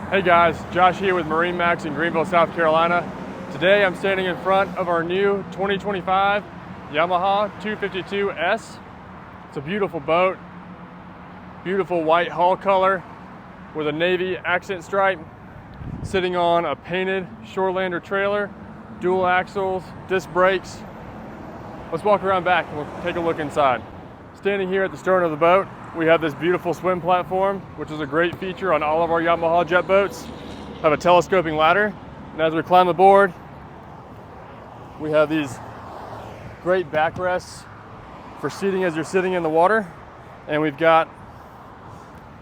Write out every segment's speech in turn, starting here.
Hey guys, Josh here with MarineMax in Greenville, South Carolina. Today I'm standing in front of our new 2025 Yamaha 252S. It's a beautiful boat, beautiful white hull color with a navy accent stripe, sitting on a painted Shorelander trailer, dual axles, disc brakes. Let's walk around back and we'll take a look inside. Standing here at the stern of the boat, we have this beautiful swim platform, which is a great feature on all of our Yamaha jet boats. Have a telescoping ladder, and as we climb aboard, we have these great backrests for seating as you're sitting in the water, and we've got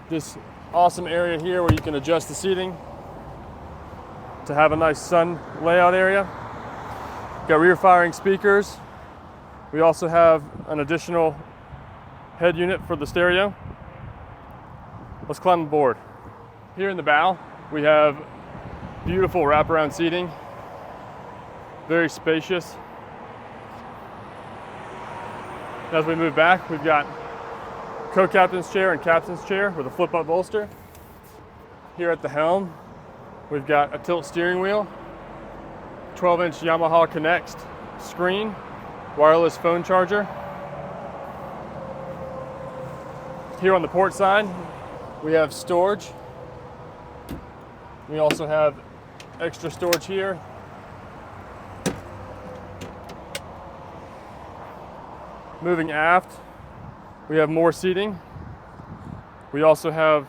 this awesome area here where you can adjust the seating to have a nice sun layout area. Got rear firing speakers. We also have an additional head unit for the stereo. Let's climb aboard. Here in the bow, we have beautiful wraparound seating, very spacious. As we move back, we've got co-captain's chair and captain's chair with a flip-up bolster. Here at the helm, we've got a tilt steering wheel, 12-inch Yamaha Connect screen, wireless phone charger. Here on the port side, we have storage. We also have extra storage here. Moving aft, we have more seating. We also have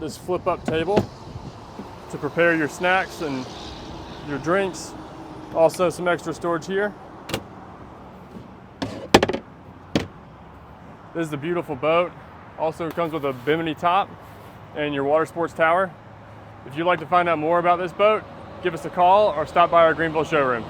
this flip-up table to prepare your snacks and your drinks. Also some extra storage here. This is a beautiful boat. Also comes with a bimini top and your water sports tower. If you'd like to find out more about this boat, give us a call or stop by our Greenville showroom.